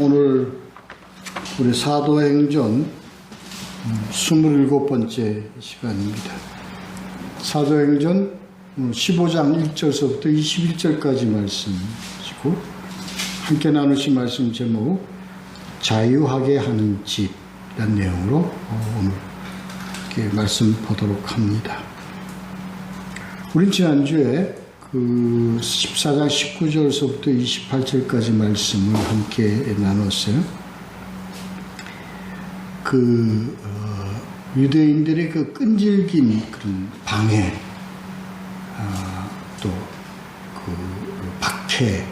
오늘 우리 사도행전 27번째 시간입니다. 사도행전 15장 1절서부터 21절까지 말씀이시고, 함께 나누신 말씀 제목 자유하게 하는 집이라는 내용으로 오늘 이렇게 말씀 보도록 합니다. 우린 지난주에 그 14장 19절서부터 28절까지 말씀을 함께 나눴어요. 유대인들의 그 끈질긴 그런 방해, 또 박해,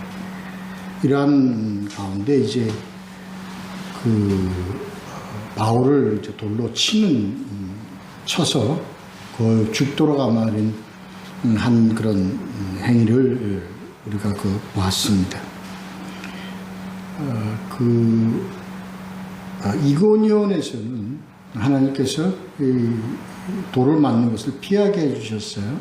이러한 가운데 이제 바울을 이제 돌로 쳐서 거의 죽도록 말인 한 그런 행위를 우리가 보았습니다. 이고니온에서는 하나님께서 이 돌을 맞는 것을 피하게 해주셨어요.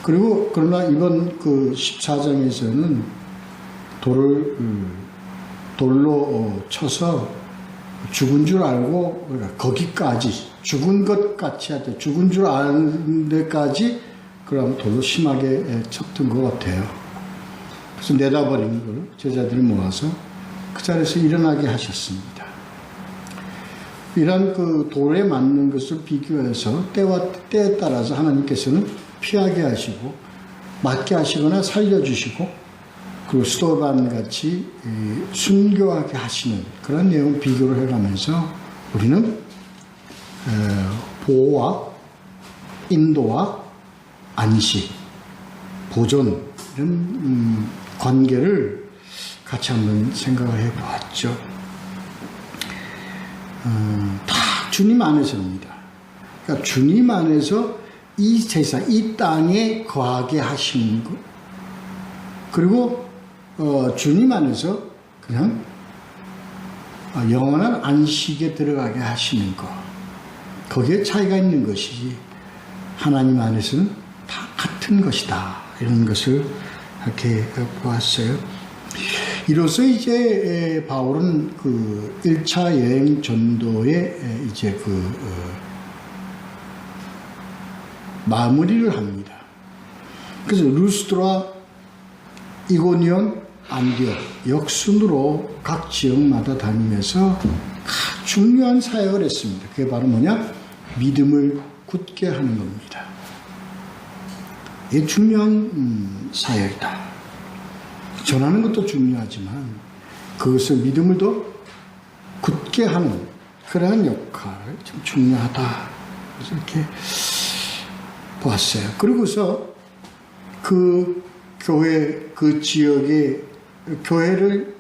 그러나 이번 14장에서는 돌로 쳐서 죽은 줄 알고, 거기까지 죽은 것 같이 하되 죽은 줄 아는 데까지 그럼 돌로 심하게 쳤던 것 같아요. 그래서 내다버린 걸 제자들이 모아서 그 자리에서 일어나게 하셨습니다. 이런 돌에 맞는 것을 비교해서 때에 따라서 하나님께서는 피하게 하시고 맞게 하시거나 살려주시고, 그리고 스도반 같이 순교하게 하시는 그런 내용 비교를 해가면서 우리는 보호와 인도와 안식, 보존, 이런 관계를 같이 한번 생각을 해보았죠. 다 주님 안에서입니다. 그러니까 주님 안에서 이 세상, 이 땅에 거하게 하시는 것, 그리고 주님 안에서 그냥 영원한 안식에 들어가게 하시는 것, 거기에 차이가 있는 것이지 하나님 안에서는 다 같은 것이다, 이런 것을 이렇게 보았어요. 이로써 이제 바울은 1차 여행 전도에 이제 마무리를 합니다. 그래서 루스드라, 이고니온, 안디옥 역순으로 각 지역마다 다니면서 중요한 사역을 했습니다. 그게 바로 뭐냐? 믿음을 굳게 하는 겁니다. 이게 중요한 사역이다. 전하는 것도 중요하지만 그것을 믿음을 더 굳게 하는 그러한 역할, 참 중요하다. 그래서 이렇게 보았어요. 그리고서 교회, 지역의 교회를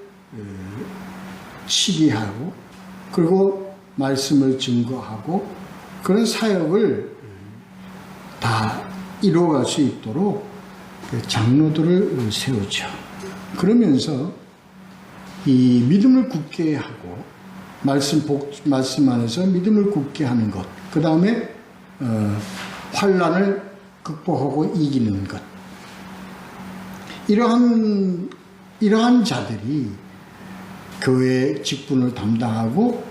시기하고, 그리고 말씀을 증거하고, 그런 사역을 다 이루어갈 수 있도록 장로들을 세우죠. 그러면서 이 믿음을 굳게 하고, 말씀 안에서 믿음을 굳게 하는 것, 그 다음에 환난을 극복하고 이기는 것, 이러한 자들이 교회 직분을 담당하고,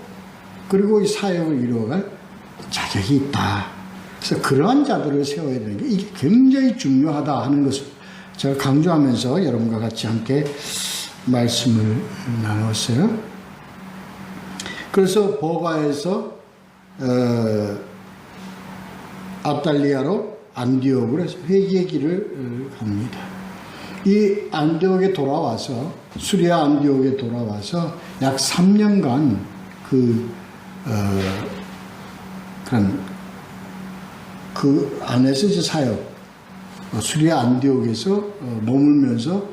그리고 이 사역을 이루어갈 자격이 있다. 그래서 그러한 자들을 세워야 되는 게 이게 굉장히 중요하다 하는 것을 제가 강조하면서 여러분과 같이 함께 말씀을 나눴어요. 그래서 버가에서 압달리아로 안디옥으로 해서 회개의 길을 갑니다. 이 안디옥에 돌아와서, 수리아 안디옥에 돌아와서 약 3년간 그 안에서 이제 사역, 수리아 안디옥에서 머물면서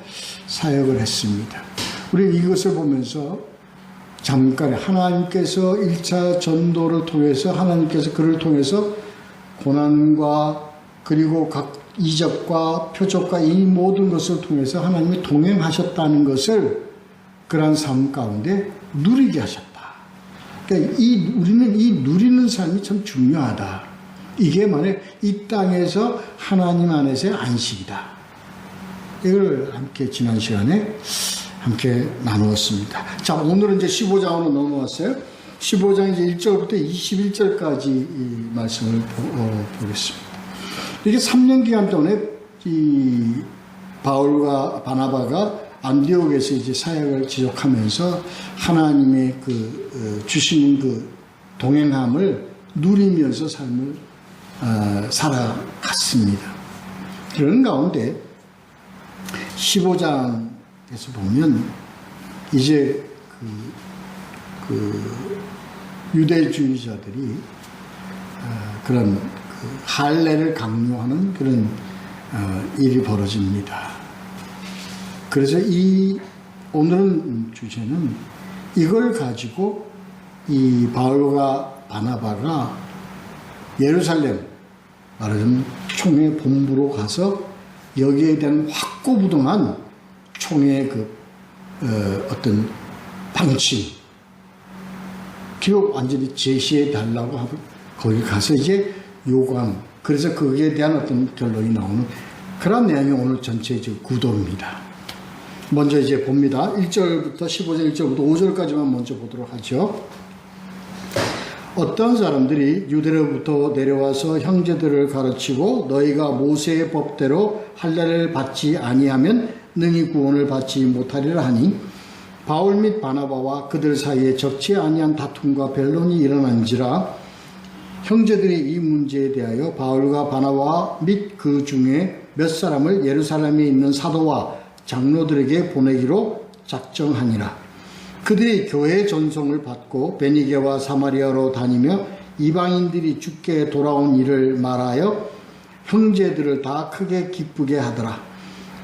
사역을 했습니다. 우리 이것을 보면서 잠깐 하나님께서 1차 전도를 통해서, 하나님께서 그를 통해서 고난과 그리고 각 이적과 표적과 이 모든 것을 통해서 하나님이 동행하셨다는 것을 그러한 삶 가운데 누리게 하셨다. 그러니까 우리는 이 누리는 삶이 참 중요하다. 이게 만약 이 땅에서 하나님 안에서의 안식이다. 이걸 함께 지난 시간에 함께 나누었습니다. 자, 오늘은 이제 15장으로 넘어왔어요. 15장 이제 1절부터 21절까지 이 말씀을 보겠습니다. 이게 3년 기간 동안에 이 바울과 바나바가 안디옥에서 이제 사역을 지속하면서 하나님의 주시는 그 동행함을 누리면서 삶을 살아갔습니다. 그런 가운데 15장에서 보면 이제 유대주의자들이 그런 할례를 강요하는 그런 일이 벌어집니다. 그래서 오늘은 주제는 이걸 가지고 이 바울과 바나바가 예루살렘, 말하자면 총회 본부로 가서 여기에 대한 확고부동한 총회의 어떤 방침, 기록 완전히 제시해 달라고 하고 거기 가서 이제 요구함. 그래서 거기에 대한 어떤 결론이 나오는 그런 내용이 오늘 전체 구도입니다. 먼저 이제 봅니다. 1절부터 15절 1절부터 5절까지만 먼저 보도록 하죠. 어떤 사람들이 유대로부터 내려와서 형제들을 가르치고 너희가 모세의 법대로 할례를 받지 아니하면 능히 구원을 받지 못하리라 하니 바울 및 바나바와 그들 사이에 적지 아니한 다툼과 변론이 일어난지라 형제들이 이 문제에 대하여 바울과 바나바 및 그 중에 몇 사람을 예루살렘에 있는 사도와 장로들에게 보내기로 작정하니라. 그들이 교회 전송을 받고 베니게와 사마리아로 다니며 이방인들이 주께 돌아온 일을 말하여 형제들을 다 크게 기쁘게 하더라.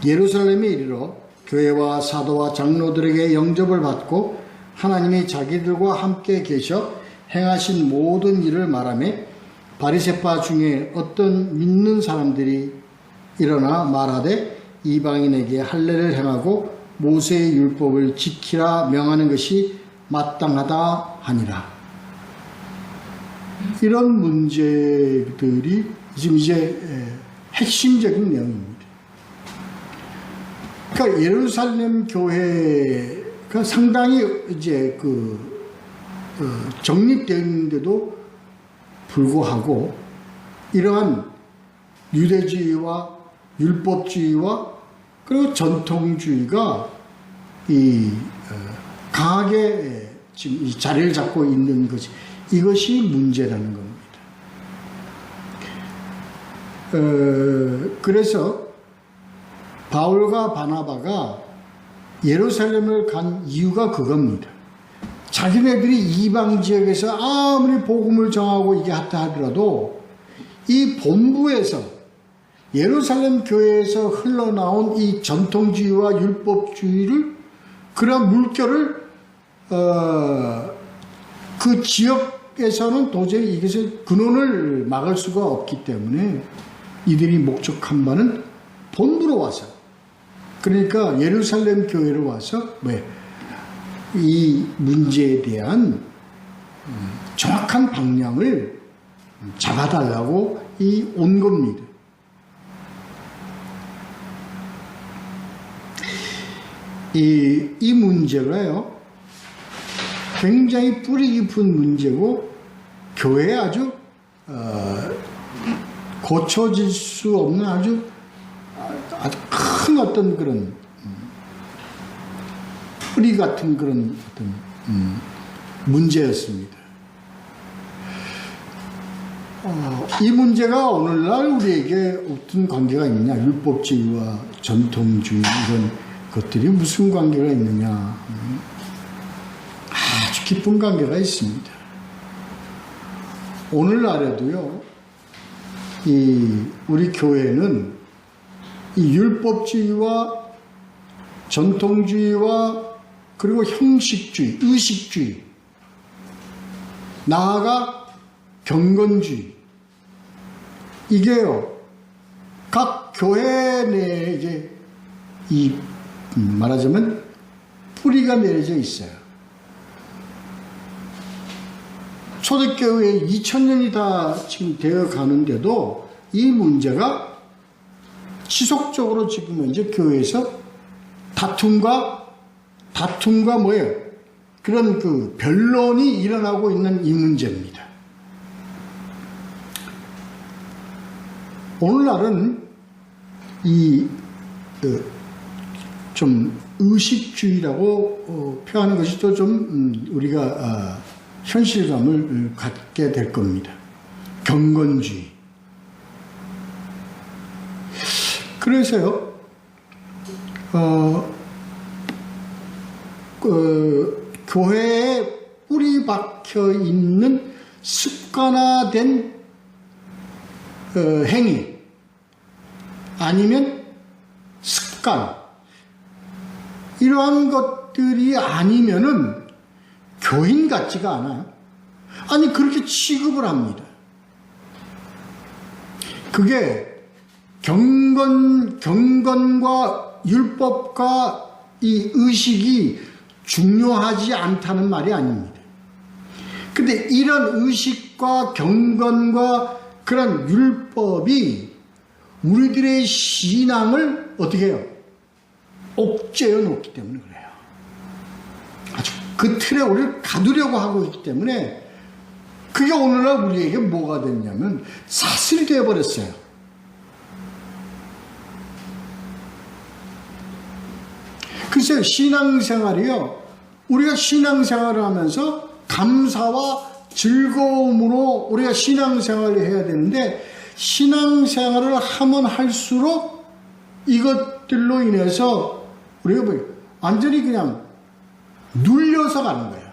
예루살렘에 이르러 교회와 사도와 장로들에게 영접을 받고 하나님이 자기들과 함께 계셔 행하신 모든 일을 말하며 바리새파 중에 어떤 믿는 사람들이 일어나 말하되 이방인에게 할례를 행하고 모세의 율법을 지키라 명하는 것이 마땅하다 하니라. 이런 문제들이 지금 이제 핵심적인 내용입니다. 그러니까 예루살렘 교회가 상당히 이제 정립되어 있는데도 불구하고 이러한 유대주의와 율법주의와 그리고 전통주의가 강하게 지금 이 자리를 잡고 있는 것이 이것이 문제라는 겁니다. 그래서 바울과 바나바가 예루살렘을 간 이유가 그겁니다. 자기네들이 이방 지역에서 아무리 복음을 정하고 이게 하다 하더라도 이 본부에서 예루살렘 교회에서 흘러나온 이 전통주의와 율법주의를 그런 물결을 그 지역에서는 도저히 이것을 근원을 막을 수가 없기 때문에 이들이 목적한 바는 본부로 와서 그러니까 예루살렘 교회로 와서 이 문제에 대한 정확한 방향을 잡아달라고 온 겁니다. 이 문제가요, 굉장히 뿌리 깊은 문제고, 교회에 아주, 고쳐질 수 없는 아주 큰 어떤 그런, 뿌리 같은 그런 어떤, 문제였습니다. 이 문제가 오늘날 우리에게 어떤 관계가 있느냐, 율법주의와 전통주의, 이런 것들이 무슨 관계가 있느냐. 아주 깊은 관계가 있습니다. 오늘날에도요, 우리 교회는 이 율법주의와 전통주의와 그리고 형식주의, 의식주의, 나아가 경건주의, 이게요, 각 교회 내에 이제 말하자면 뿌리가 내려져 있어요. 초대교회 2000년이 다 지금 되어 가는데도 이 문제가 지속적으로 지금 이제 교회에서 다툼과 다툼과 뭐예요? 그런 그 변론이 일어나고 있는 이 문제입니다. 오늘날은 좀 의식주의라고 표현하는 것이 또 좀 우리가 현실감을 갖게 될 겁니다. 경건주의. 그래서요, 교회에 뿌리 박혀 있는 습관화된 행위, 아니면 습관, 이러한 것들이 아니면은 교인 같지가 않아요. 아니, 그렇게 취급을 합니다. 그게 경건과 율법과 이 의식이 중요하지 않다는 말이 아닙니다. 근데 이런 의식과 경건과 그런 율법이 우리들의 신앙을 어떻게 해요? 옥죄어 놓기 때문에 그래요. 아주 그 틀에 우리를 가두려고 하고 있기 때문에 그게 오늘날 우리에게 뭐가 됐냐면 사슬이 되어버렸어요. 글쎄요, 신앙생활이요, 우리가 신앙생활을 하면서 감사와 즐거움으로 우리가 신앙생활을 해야 되는데, 신앙생활을 하면 할수록 이것들로 인해서 우리가 뭐 완전히 그냥 눌려서 가는 거예요.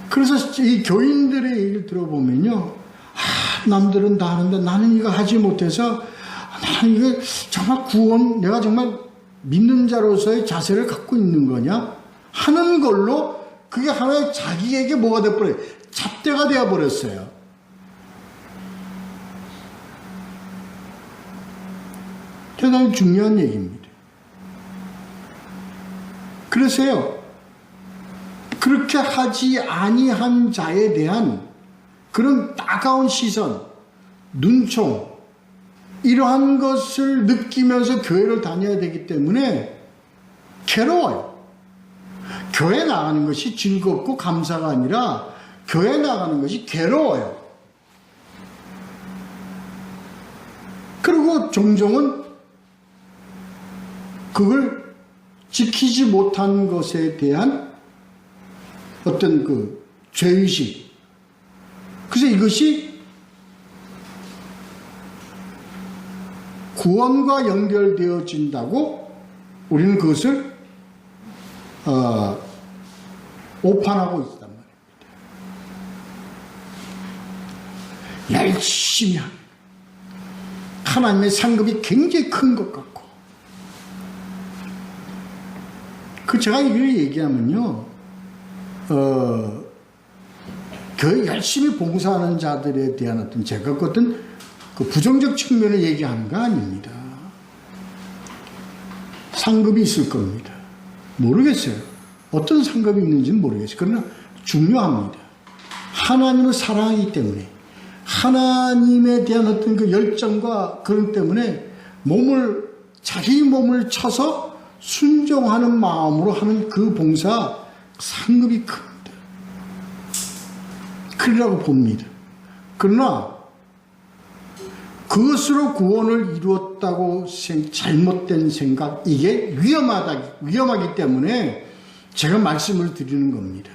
그래서 이 교인들의 얘기를 들어보면요, 남들은 다 하는데 나는 이거 하지 못해서, 나는 이거 정말 구원, 내가 정말 믿는 자로서의 자세를 갖고 있는 거냐 하는 걸로 그게 하나의 자기에게 뭐가 돼버려요? 잣대가 되어버렸어요. 대단히 중요한 얘기입니다. 그래서요, 그렇게 하지 아니한 자에 대한 그런 따가운 시선, 눈총, 이러한 것을 느끼면서 교회를 다녀야 되기 때문에 괴로워요. 교회 나가는 것이 즐겁고 감사가 아니라 교회 나가는 것이 괴로워요. 그리고 종종은 그걸 지키지 못한 것에 대한 어떤 그 죄의식. 그래서 이것이 구원과 연결되어진다고 우리는 그것을 오판하고 있단 말입니다. 열심히 하는, 하나님의 상급이 굉장히 큰 것 같고, 제가 이걸 얘기하면요, 교회 열심히 봉사하는 자들에 대한 어떤 제가 어떤 그 부정적 측면을 얘기하는 거 아닙니다. 상급이 있을 겁니다. 모르겠어요. 어떤 상급이 있는지는 모르겠어요. 그러나 중요합니다. 하나님을 사랑하기 때문에, 하나님에 대한 어떤 그 열정과 그런 때문에 자기 몸을 쳐서 순종하는 마음으로 하는 그 봉사 상급이 큽니다. 그러라고 봅니다. 그러나 그것으로 구원을 이루었다고 잘못된 생각, 이게 위험하기 때문에 제가 말씀을 드리는 겁니다.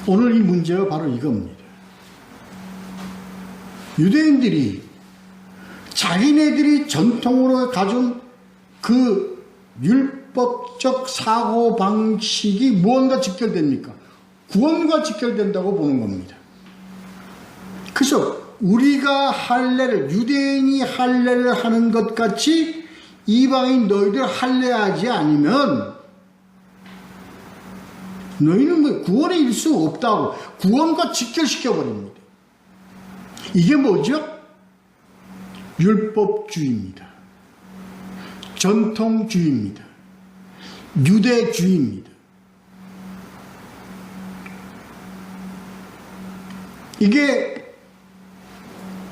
오늘 이 문제가 바로 이겁니다. 유대인들이 자기네들이 전통으로 가진 그 율법적 사고방식이 무엇과 직결됩니까? 구원과 직결된다고 보는 겁니다. 그래서 우리가 유대인이 할례를 하는 것 같이 이방인 너희들 할례하지 않으면 너희는 구원에 이를 수 없다고 구원과 직결시켜버립니다. 이게 뭐죠? 율법주의입니다. 전통주의입니다. 유대주의입니다. 이게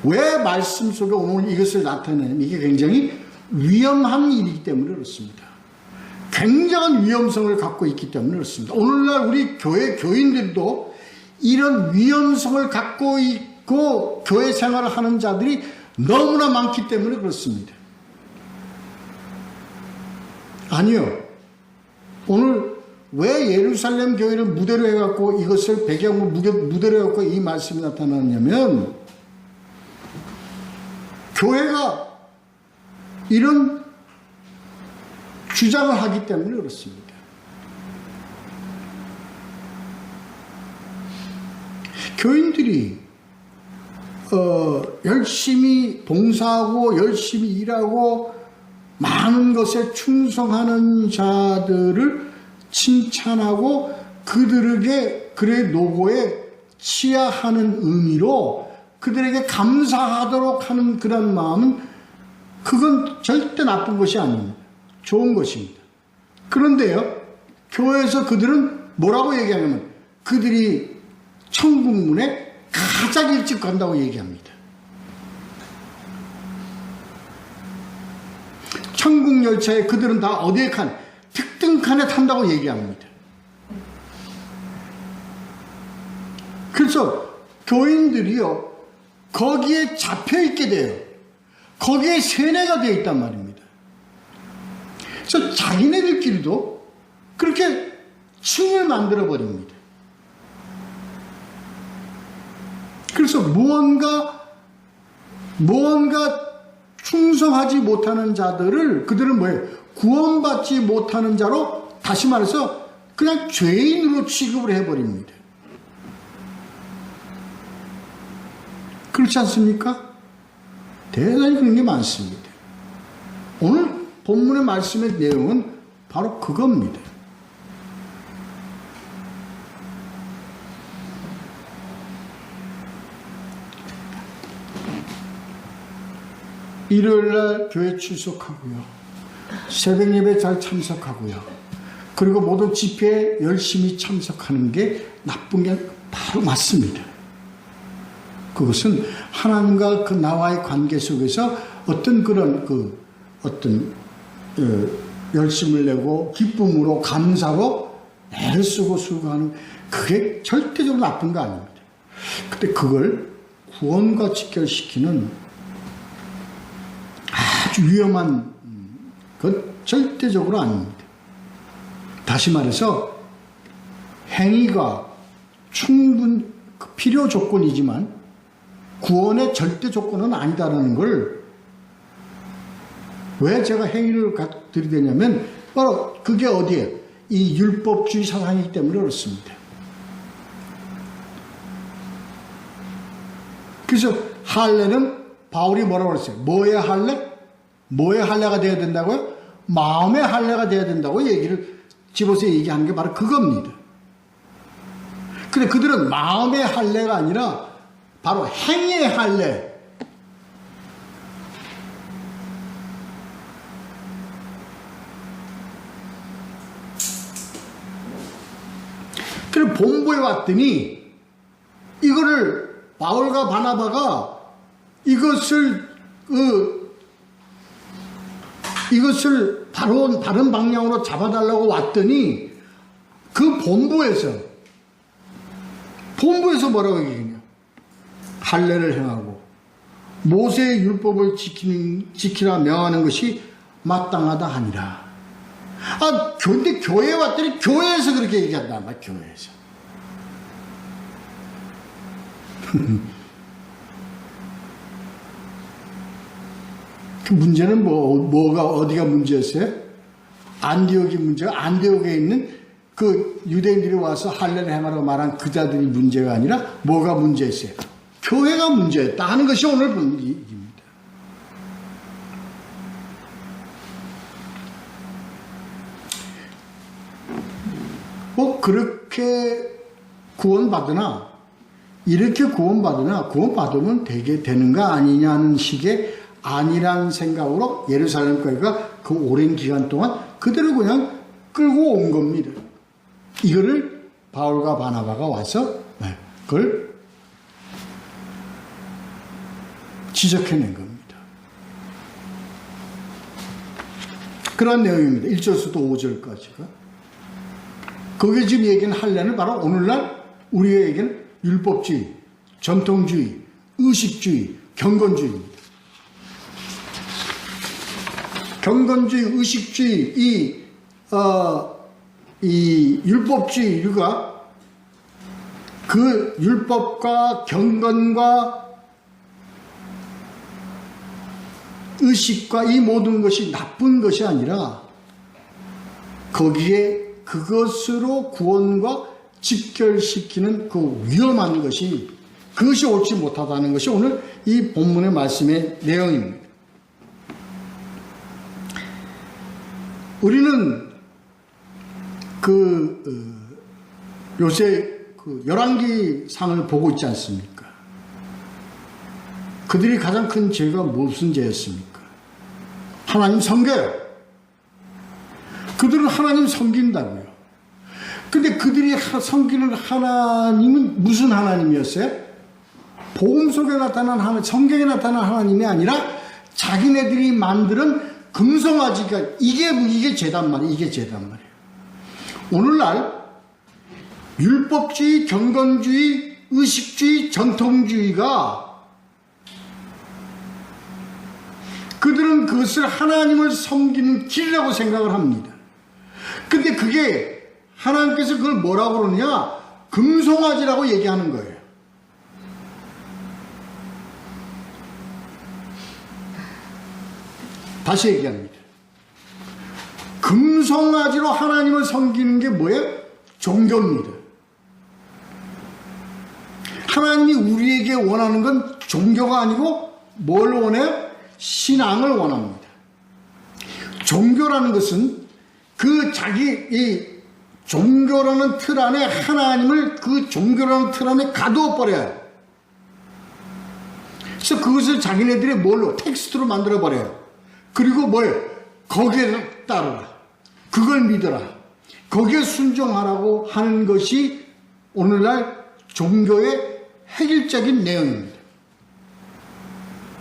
왜 말씀 속에 오늘 이것을 나타내냐면 이게 굉장히 위험한 일이기 때문에 그렇습니다. 굉장한 위험성을 갖고 있기 때문에 그렇습니다. 오늘날 우리 교회 교인들도 이런 위험성을 갖고 있고 교회 생활을 하는 자들이 너무나 많기 때문에 그렇습니다. 아니요. 오늘 왜 예루살렘 교회를 무대로 해갖고 이것을 배경으로 무대로 해갖고 이 말씀이 나타나냐면 교회가 이런 주장을 하기 때문에 그렇습니다. 교인들이 열심히 봉사하고 열심히 일하고 많은 것에 충성하는 자들을 칭찬하고 그들에게 그의 노고에 치하하는 의미로 그들에게 감사하도록 하는 그런 마음은 그건 절대 나쁜 것이 아닙니다. 좋은 것입니다. 그런데요, 교회에서 그들은 뭐라고 얘기하냐면 그들이 천국문에 가장 일찍 간다고 얘기합니다. 천국 열차에 그들은 다 어디에 특등 칸에 탄다고 얘기합니다. 그래서 교인들이요, 거기에 잡혀있게 돼요. 거기에 세뇌가 되어 있단 말입니다. 그래서 자기네들끼리도 그렇게 층을 만들어 버립니다. 그래서 무언가 충성하지 못하는 자들을 그들은 뭐예요? 구원받지 못하는 자로, 다시 말해서 그냥 죄인으로 취급을 해버립니다. 그렇지 않습니까? 대단히 그런 게 많습니다. 오늘 본문의 말씀의 내용은 바로 그겁니다. 일요일날 교회 출석하고요. 새벽 예배 잘 참석하고요. 그리고 모든 집회에 열심히 참석하는 게 나쁜 게 바로 맞습니다. 그것은 하나님과 그 나와의 관계 속에서 어떤 그런 열심을 내고 기쁨으로 감사로 애를 쓰고 수고하는 그게 절대적으로 나쁜 거 아닙니다. 근데 그걸 구원과 직결시키는 아주 위험한 건 절대적으로 아닙니다. 다시 말해서 행위가 필요 조건이지만 구원의 절대 조건은 아니다라는 걸 왜 제가 행위를 들이대냐면 바로 그게 어디에 이 율법주의 사상이기 때문에 그렇습니다. 그래서 할례는 바울이 뭐라고 그랬어요? 뭐의 할례? 뭐의 할례가 되어야 된다고요? 마음의 할례가 되어야 된다고 얘기를 집어서 얘기하는 게 바로 그겁니다. 근데 그들은 마음의 할례가 아니라 바로 행위의 할례. 그래서 본부에 왔더니 이거를 바울과 바나바가 이것을 다른 방향으로 잡아달라고 왔더니 그 본부에서 뭐라고 얘기했냐? 할례를 행하고 모세의 율법을 지키라 명하는 것이 마땅하다 하니라. 근데 교회에 왔더니 교회에서 그렇게 얘기한단 말이야. 교회에서. 그 문제는 어디가 문제였어요? 안디옥이 문제가, 안디옥에 있는 그 유대인들이 와서 할례를 행하라고 말한 그 자들이 문제가 아니라 뭐가 문제였어요? 교회가 문제였다 하는 것이 오늘 분위기입니다. 그렇게 구원받으나, 이렇게 구원받으면 되게 되는가 아니냐는 식의 아니란 생각으로 예루살렘 교회가 그 오랜 기간 동안 그대로 그냥 끌고 온 겁니다. 이거를 바울과 바나바가 와서 그걸 지적해낸 겁니다. 그런 내용입니다. 1절부터 5절까지가. 거기에 지금 얘기하는 할례는 바로 오늘날 우리가 얘기하는 율법주의, 전통주의, 의식주의, 경건주의입니다. 경건주의, 의식주의, 이 율법주의가 그 율법과 경건과 의식과 이 모든 것이 나쁜 것이 아니라 거기에 그것으로 구원과 직결시키는 그 위험한 것이 그것이 옳지 못하다는 것이 오늘 이 본문의 말씀의 내용입니다. 우리는 요새 열왕기 상을 보고 있지 않습니까? 그들이 가장 큰 죄가 무슨 죄였습니까? 하나님 섬겨요. 그들은 하나님 섬긴다고요. 근데 그들이 섬기는 하나님은 무슨 하나님이었어요? 복음 속에 나타난 하나님, 성경에 나타난 하나님이 아니라 자기네들이 만드는 금송아지가 이게 죄단 말이에요. 이게 죄단 말이에요. 오늘날 율법주의, 경건주의, 의식주의, 전통주의가 그들은 그것을 하나님을 섬기는 길이라고 생각을 합니다. 근데 그게 하나님께서 그걸 뭐라고 그러느냐? 금송아지라고 얘기하는 거예요. 다시 얘기합니다. 금송아지로 하나님을 섬기는 게 뭐예요? 종교입니다. 하나님이 우리에게 원하는 건 종교가 아니고 뭘 원해요? 신앙을 원합니다. 종교라는 것은 이 종교라는 틀 안에 하나님을 그 종교라는 틀 안에 가두어 버려요. 그래서 그것을 자기네들이 뭘로? 텍스트로 만들어 버려요. 그리고 거기에 따르라. 그걸 믿어라. 거기에 순종하라고 하는 것이 오늘날 종교의 획일적인 내용입니다.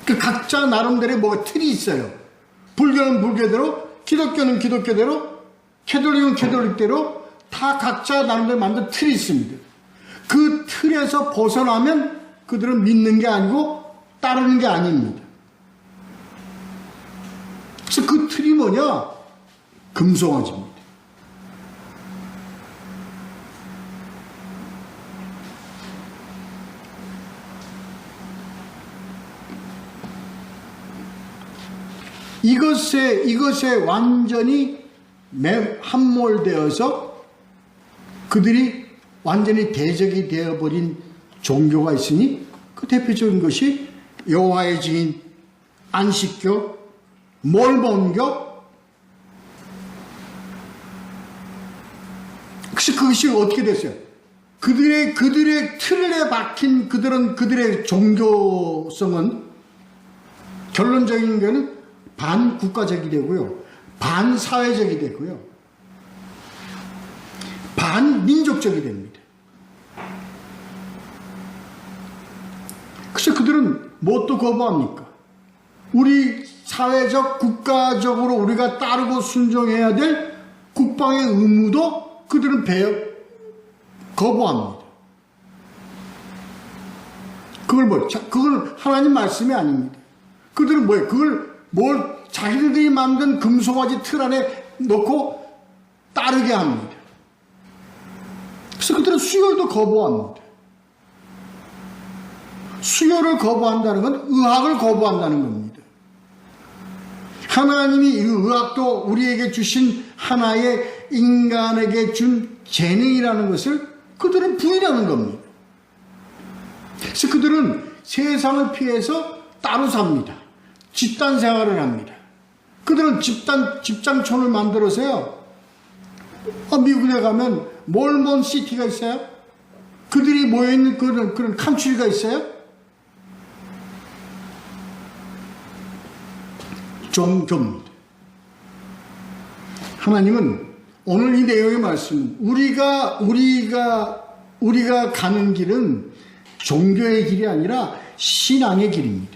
그 각자 나름대로의 틀이 있어요. 불교는 불교대로, 기독교는 기독교대로, 캐톨릭은 캐톨릭대로 다 각자 나름대로 만든 틀이 있습니다. 그 틀에서 벗어나면 그들은 믿는 게 아니고 따르는 게 아닙니다. 그래서 그 틀이 뭐냐? 금송아지입니다. 이것에 완전히 함몰되어서 그들이 완전히 대적이 되어버린 종교가 있으니 그 대표적인 것이 여호와의 증인, 안식교, 몰몬교. 그래서 그것이 어떻게 됐어요? 그들의 틀에 박힌 그들의 종교성은 결론적인 거는 반국가적이 되고요, 반사회적이 되고요, 반민족적이 됩니다. 그래서 그들은 무엇도 거부합니까? 우리 사회적, 국가적으로 우리가 따르고 순종해야 될 국방의 의무도 그들은 거부합니다. 그걸 하나님 말씀이 아닙니다. 그들은 그걸 자기들이 만든 금송아지 틀 안에 넣고 따르게 합니다. 그래서 그들은 수요도 거부합니다. 수요를 거부한다는 건 의학을 거부한다는 겁니다. 하나님이 이 의학도 우리에게 주신 하나의 인간에게 준 재능이라는 것을 그들은 부인하는 겁니다. 그래서 그들은 세상을 피해서 따로 삽니다. 집단 생활을 합니다. 그들은 집장촌을 만들어서요, 미국에 가면 몰몬 시티가 있어요. 그들이 모여있는 그런 칸츄리가 있어요. 종교입니다. 하나님은 오늘 이 내용의 말씀, 우리가 가는 길은 종교의 길이 아니라 신앙의 길입니다.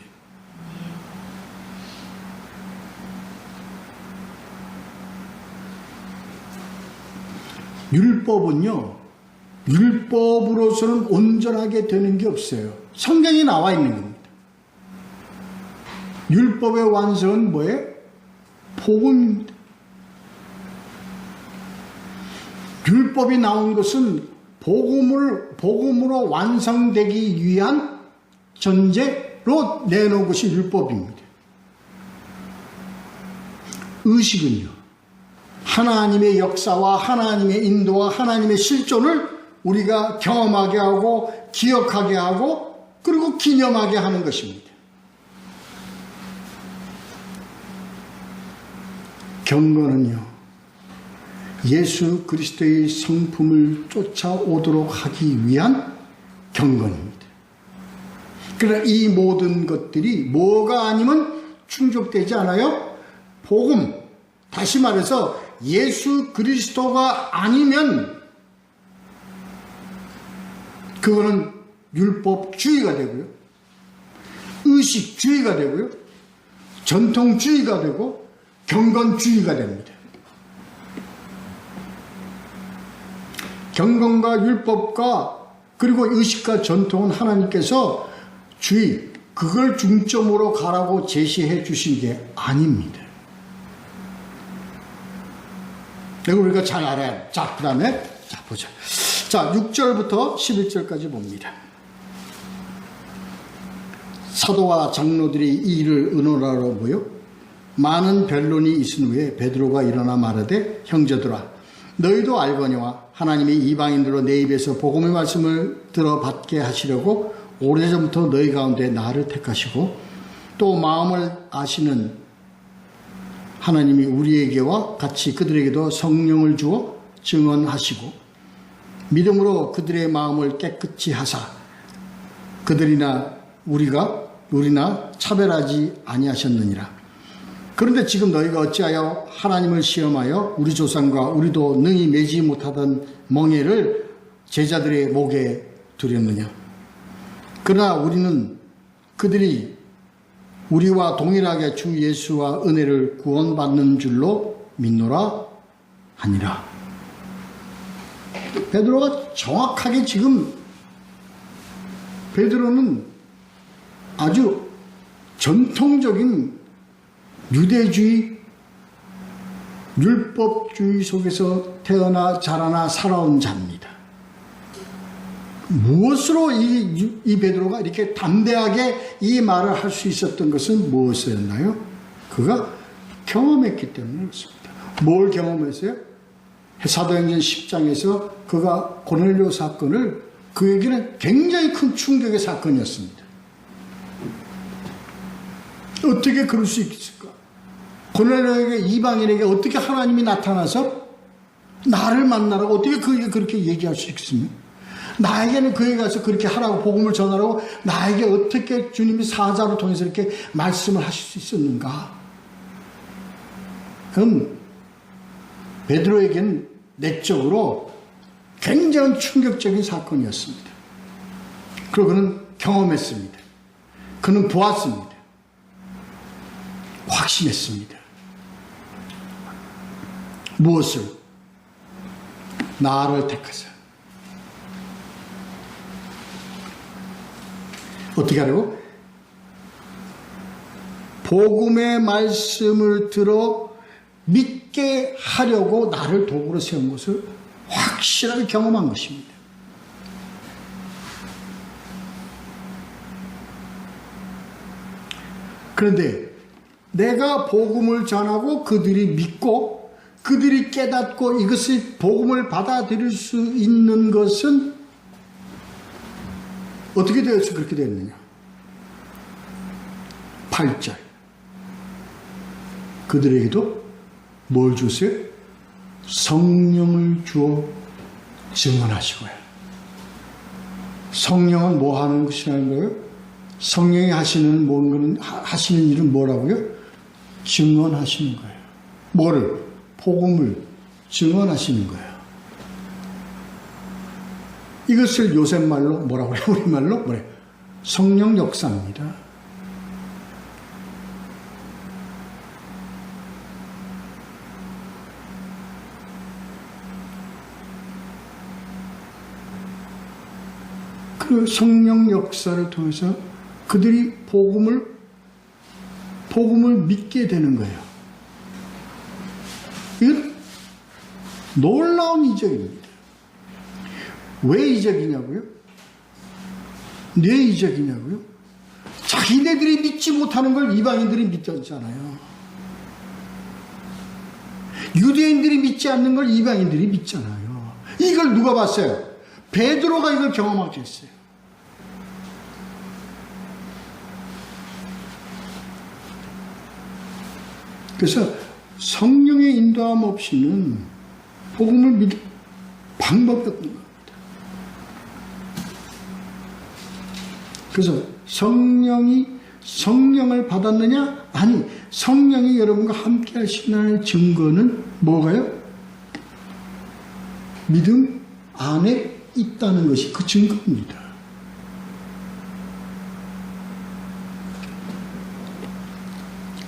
율법은요, 율법으로서는 온전하게 되는 게 없어요. 성경에 나와 있는 겁니다. 율법의 완성은 뭐예요? 복음입니다. 율법이 나온 것은 복음으로 완성되기 위한 전제로 내놓은 것이 율법입니다. 의식은요, 하나님의 역사와 하나님의 인도와 하나님의 실존을 우리가 경험하게 하고 기억하게 하고 그리고 기념하게 하는 것입니다. 경건은요, 예수 그리스도의 성품을 쫓아오도록 하기 위한 경건입니다. 그러나 이 모든 것들이 뭐가 아니면 충족되지 않아요? 복음, 다시 말해서 예수 그리스도가 아니면 그거는 율법주의가 되고요, 의식주의가 되고요, 전통주의가 되고 경건주의가 됩니다. 경건과 율법과 그리고 의식과 전통은 하나님께서 그걸 중점으로 가라고 제시해 주신 게 아닙니다. 이거 우리가 잘 알아야 해요. 자, 그 다음에 보자. 자, 6절부터 11절까지 봅니다. 사도와 장로들이 이 일을 의논하러 모여 많은 변론이 있은 후에 베드로가 일어나 말하되, 형제들아, 너희도 알거니와 하나님이 이방인들로 내 입에서 복음의 말씀을 들어받게 하시려고 오래전부터 너희 가운데 나를 택하시고 또 마음을 아시는 하나님이 우리에게와 같이 그들에게도 성령을 주어 증언하시고 믿음으로 그들의 마음을 깨끗이 하사 그들이나 우리나 차별하지 아니하셨느니라. 그런데 지금 너희가 어찌하여 하나님을 시험하여 우리 조상과 우리도 능히 매지 못하던 멍에를 제자들의 목에 두렸느냐. 그러나 우리는 그들이 우리와 동일하게 주 예수와 은혜를 구원받는 줄로 믿노라 하니라. 베드로가 정확하게 지금, 베드로는 아주 전통적인 유대주의, 율법주의 속에서 태어나 자라나 살아온 자입니다. 무엇으로 이 베드로가 이렇게 담대하게 이 말을 할 수 있었던 것은 무엇이었나요? 그가 경험했기 때문에 그렇습니다. 뭘 경험했어요? 사도행전 10장에서 그가 고넬료 사건을, 그에게는 굉장히 큰 충격의 사건이었습니다. 어떻게 그럴 수 있을까? 고넬료에게, 이방인에게 어떻게 하나님이 나타나서 나를 만나라고 어떻게 그에게 그렇게 얘기할 수 있겠습니까? 나에게는 그에게 가서 그렇게 하라고, 복음을 전하라고 나에게 어떻게 주님이 사자를 통해서 이렇게 말씀을 하실 수 있었는가? 그건 베드로에게는 내적으로 굉장히 충격적인 사건이었습니다. 그리고 그는 경험했습니다. 그는 보았습니다. 확신했습니다. 무엇을? 나를 택하사. 어떻게 하려고? 복음의 말씀을 들어 믿게 하려고 나를 도구로 세운 것을 확실하게 경험한 것입니다. 그런데 내가 복음을 전하고 그들이 믿고 그들이 깨닫고 이것을 복음을 받아들일 수 있는 것은 어떻게 되어서 그렇게 됐느냐? 8절. 그들에게도 뭘 주세요? 성령을 주어 증언하시고요. 성령은 뭐 하는 것이라는 거예요? 성령이 하시는 일은 뭐라고요? 증언하시는 거예요. 뭐를? 복음을 증언하시는 거예요. 이것을 요새 말로 뭐라고 해요? 우리말로 뭐래요? 성령 역사입니다. 그 성령 역사를 통해서 그들이 복음을 믿게 되는 거예요. 이건 놀라운 이적입니다. 왜 이적이냐고요? 왜 이적이냐고요? 자기네들이 믿지 못하는 걸 이방인들이 믿었잖아요. 유대인들이 믿지 않는 걸 이방인들이 믿잖아요. 이걸 누가 봤어요? 베드로가 이걸 경험하게 했어요. 그래서 성령의 인도함 없이는 복음을 믿을 방법이 없는 겁니다. 그래서 성령을 받았느냐? 아니, 성령이 여러분과 함께 하시는 증거는 뭐가요? 믿음 안에 있다는 것이 그 증거입니다.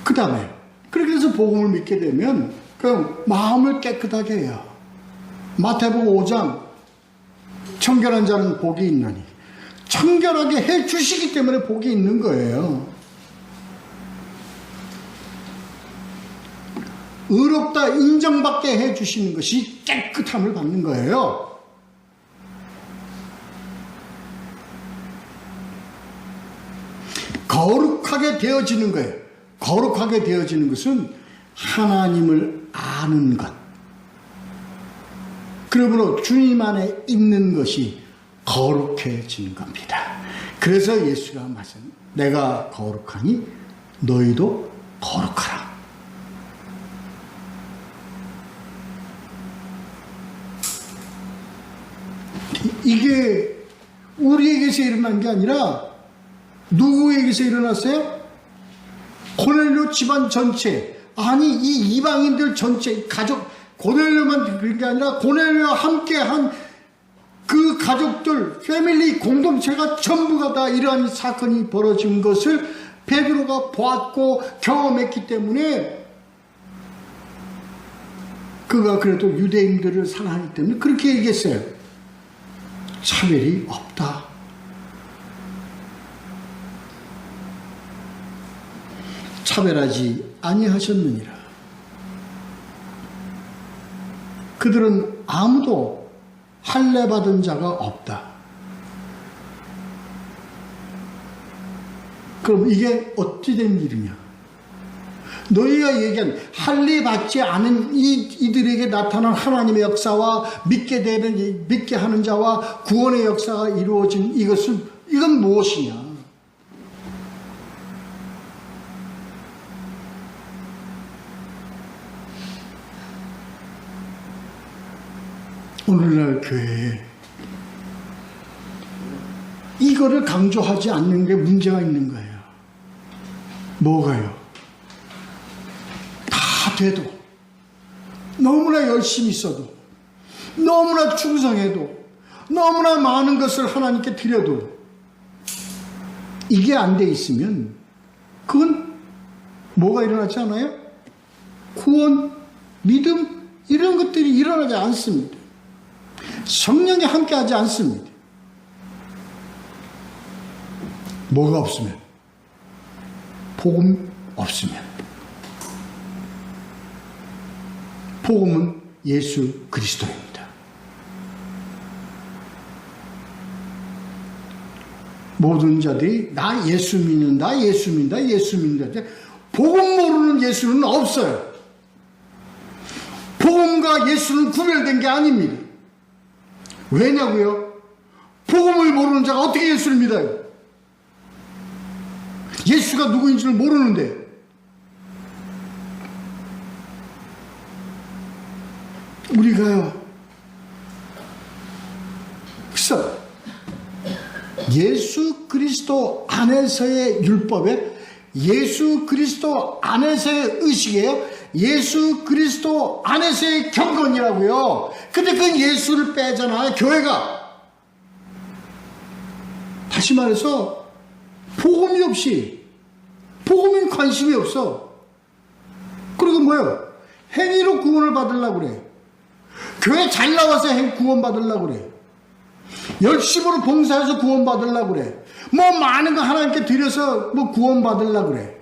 그 다음에 그렇게 해서 복음을 믿게 되면 그 마음을 깨끗하게 해요. 마태복음 5장 청결한 자는 복이 있나니, 청결하게 해주시기 때문에 복이 있는 거예요. 의롭다 인정받게 해주시는 것이 깨끗함을 받는 거예요. 거룩하게 되어지는 거예요. 거룩하게 되어지는 것은 하나님을 아는 것. 그러므로 주님 안에 있는 것이 거룩해지는 겁니다. 그래서 예수가 말씀, 내가 거룩하니 너희도 거룩하라. 이게 우리에게서 일어난 게 아니라 누구에게서 일어났어요? 고넬료 집안 전체, 아니 이 이방인들 전체 가족, 고넬료만 그런 게 아니라 고넬료와 함께한 그 가족들, 패밀리 공동체가 전부가 다 이러한 사건이 벌어진 것을 베드로가 보았고 경험했기 때문에 그가 그래도 유대인들을 사랑하기 때문에 그렇게 얘기했어요. 차별이 없다. 차별하지 아니하셨느니라. 그들은 아무도 할례 받은 자가 없다. 그럼 이게 어찌 된 일이냐? 너희가 얘기한 할례 받지 않은 이들에게 나타난 하나님의 역사와 믿게 하는 자와 구원의 역사가 이루어진 이건 무엇이냐? 오늘날 교회에 이거를 강조하지 않는 게 문제가 있는 거예요. 뭐가요? 다 돼도, 너무나 열심히 있어도, 너무나 충성해도, 너무나 많은 것을 하나님께 드려도 이게 안 돼 있으면 그건 뭐가 일어나지 않아요? 구원, 믿음 이런 것들이 일어나지 않습니다. 성령이 함께하지 않습니다. 뭐가 없으면? 복음 없으면. 복음은 예수 그리스도입니다. 모든 자들이 나 예수 믿는다, 예수 믿는다, 예수 믿는다. 복음 모르는 예수는 없어요. 복음과 예수는 구별된 게 아닙니다. 왜냐고요? 복음을 모르는 자가 어떻게 예수를 믿어요? 예수가 누구인지를 모르는데. 우리가요, 그래서 예수 그리스도 안에서의 율법에, 예수 그리스도 안에서의 의식이에요. 예수 그리스도 안에서의 경건이라고요. 근데 그 예수를 빼잖아요, 교회가. 다시 말해서 복음이 없이, 복음에 관심이 없어. 그리고 뭐예요? 행위로 구원을 받으려고 그래. 교회 잘 나와서 구원 받으려고 그래. 열심으로 봉사해서 구원받으려고 그래. 뭐 많은 거 하나님께 드려서 뭐 구원받으려고 그래.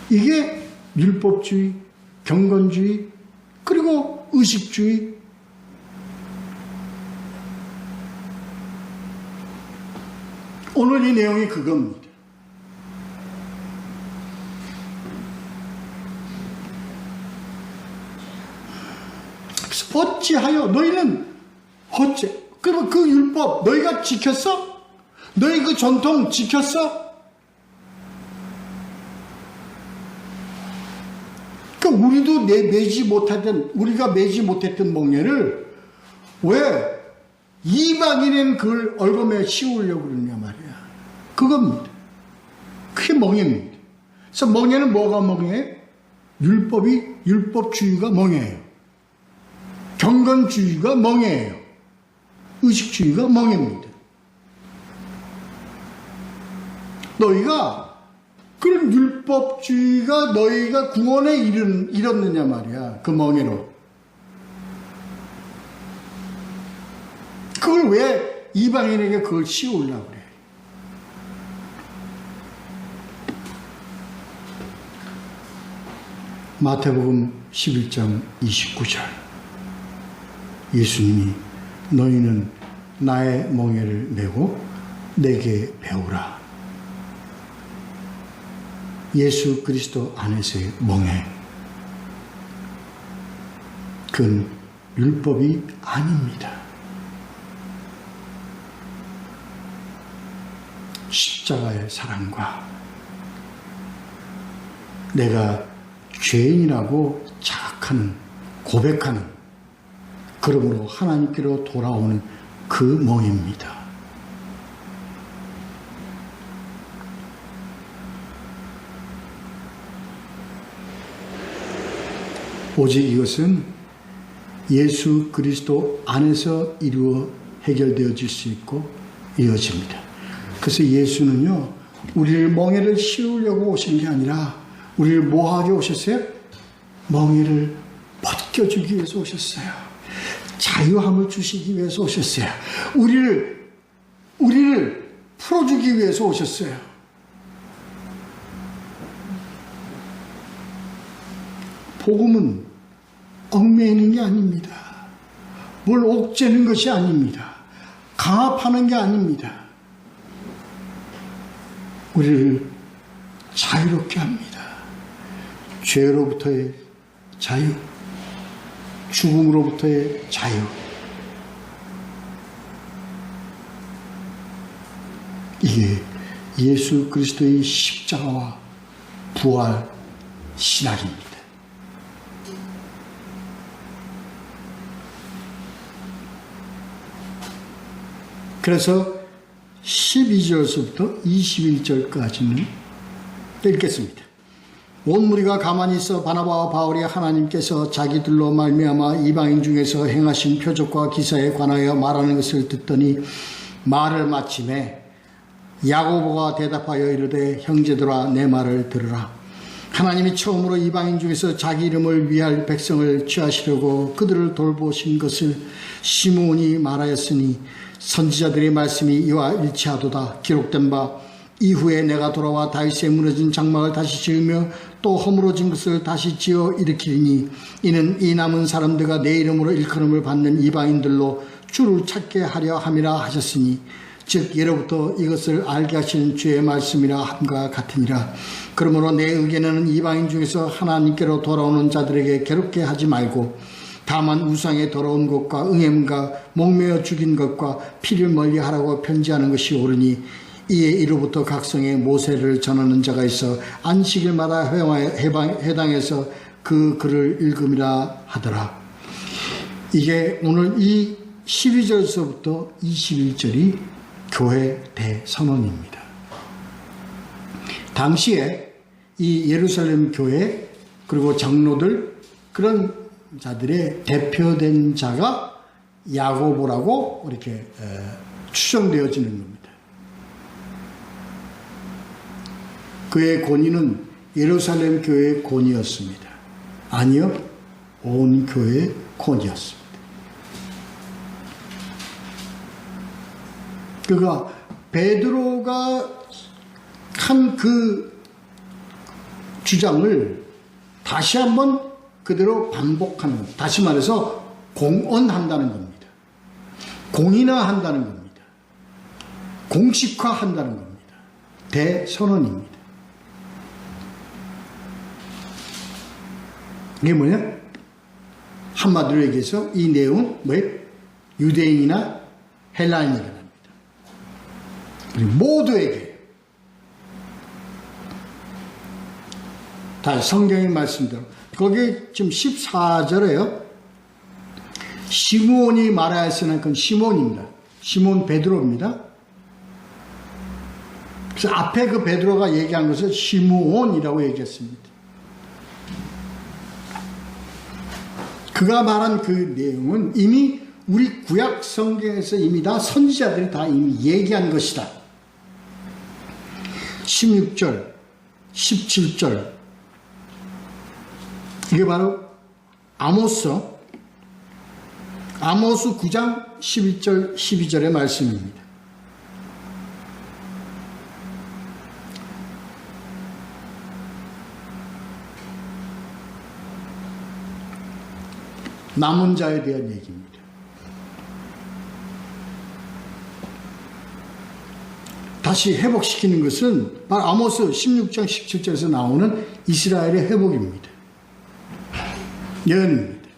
이게 율법주의, 경건주의, 그리고 의식주의. 오늘 이 내용이 그겁니다. 어찌하여 너희는 어째 그러면 그 율법 너희가 지켰어? 너희 그 전통 지켰어? 그러니까 우리가 매지 못했던 멍에를 왜 이방인은 그걸 얽어매 씌우려고 그러냐 말이야. 그겁니다. 그게 멍에입니다. 그래서 멍에는 뭐가 멍에예요? 율법주의가 멍에예요. 경건주의가 멍에예요. 의식주의가 멍에입니다. 너희가 그런 율법주의가 너희가 구원에 이뤘느냐 말이야. 그 멍에로. 그걸 왜 이방인에게 그걸 씌우려고 그래. 마태복음 11장 29절 예수님이 너희는 나의 멍에를 메고 내게 배우라. 예수 그리스도 안에서의 멍에, 그건 율법이 아닙니다. 십자가의 사랑과 내가 죄인이라고 자각하는, 고백하는, 그러므로 하나님께로 돌아오는 그 멍입니다. 오직 이것은 예수 그리스도 안에서 이루어 해결되어질 수 있고 이어집니다. 그래서 예수는요, 우리를 멍에를 씌우려고 오신 게 아니라 우리를 뭐하게 오셨어요? 멍에를 벗겨주기 위해서 오셨어요. 자유함을 주시기 위해서 오셨어요. 우리를 풀어주기 위해서 오셨어요. 복음은 얽매이는 게 아닙니다. 뭘 옥죄는 것이 아닙니다. 강압하는 게 아닙니다. 우리를 자유롭게 합니다. 죄로부터의 자유, 죽음으로부터의 자유. 이게 예수 그리스도의 십자가와 부활 신학입니다. 그래서 12절서부터 21절까지는 읽겠습니다. 온 무리가 가만히 있어 바나바와 바울이 하나님께서 자기들로 말미암아 이방인 중에서 행하신 표적과 기사에 관하여 말하는 것을 듣더니 말을 마침에 야고보가 대답하여 이르되 형제들아 내 말을 들으라. 하나님이 처음으로 이방인 중에서 자기 이름을 위할 백성을 취하시려고 그들을 돌보신 것을 시므온이 말하였으니 선지자들의 말씀이 이와 일치하도다. 기록된 바 이후에 내가 돌아와 다윗의 무너진 장막을 다시 지으며 또 허물어진 것을 다시 지어 일으키리니 이는 이 남은 사람들과 내 이름으로 일컬음을 받는 이방인들로 주를 찾게 하려 함이라 하셨으니 즉 예로부터 이것을 알게 하시는 주의 말씀이라 함과 같으니라. 그러므로 내 의견에는 이방인 중에서 하나님께로 돌아오는 자들에게 괴롭게 하지 말고 다만 우상의 더러운 것과 응엠과 목매어 죽인 것과 피를 멀리하라고 편지하는 것이 옳으니 이에 이로부터 각성에 모세를 전하는 자가 있어 안식일마다 회당에서 그 글을 읽음이라 하더라. 이게 오늘 이 12절서부터 21절이 교회 대선언입니다. 당시에 이 예루살렘 교회 그리고 장로들 그런 자들의 대표된 자가 야고보라고 이렇게 추정되어지는 겁니다. 그의 권위는 예루살렘 교회의 권위였습니다. 아니요, 온 교회의 권위였습니다. 그가 베드로가 한 그 주장을 다시 한번 그대로 반복하는, 다시 말해서 공언한다는 겁니다. 공인화한다는 겁니다. 공식화한다는 겁니다. 대선언입니다. 이게 뭐냐? 한마디로 얘기해서 이 내용은 뭐예요? 유대인이나 헬라인이라는 겁니다. 그리고 모두에게. 다시 성경의 말씀대로. 거기 지금 14절에요. 시몬이 말하여 했으나 그건 시몬입니다. 시몬 베드로입니다. 그래서 앞에 그 베드로가 얘기한 것을 시므온이라고 얘기했습니다. 그가 말한 그 내용은 이미 우리 구약 성경에서 이미 다 선지자들이 다 이미 얘기한 것이다. 16절, 17절 이게 바로 아모스 9장 11절, 12절의 말씀입니다. 남은 자에 대한 얘기입니다. 다시 회복시키는 것은 바로 아모스 16장 17절에서 나오는 이스라엘의 회복입니다. 예언입니다.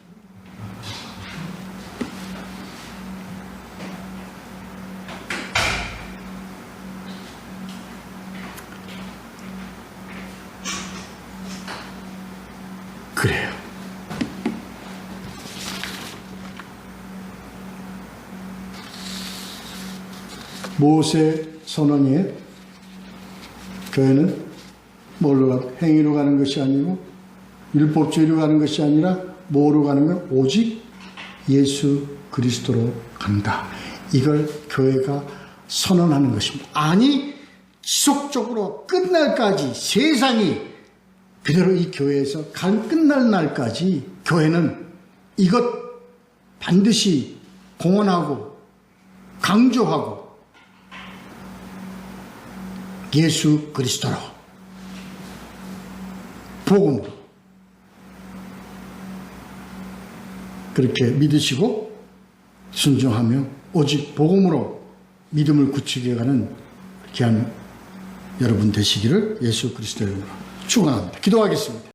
그래요. 모세 선언에 교회는 뭘로 행위로 가는 것이 아니고 율법주의로 가는 것이 아니라 뭐로 가는 건 오직 예수 그리스도로 간다. 이걸 교회가 선언하는 것입니다. 아니 지속적으로 끝날까지 세상이 그대로 이 교회에서 끝날 날까지 교회는 이것 반드시 공언하고 강조하고 예수 그리스도로 복음으로 그렇게 믿으시고 순종하며 오직 복음으로 믿음을 구축해가는 귀한 여러분 되시기를 예수 그리스도의 이름으로 축원합니다. 기도하겠습니다.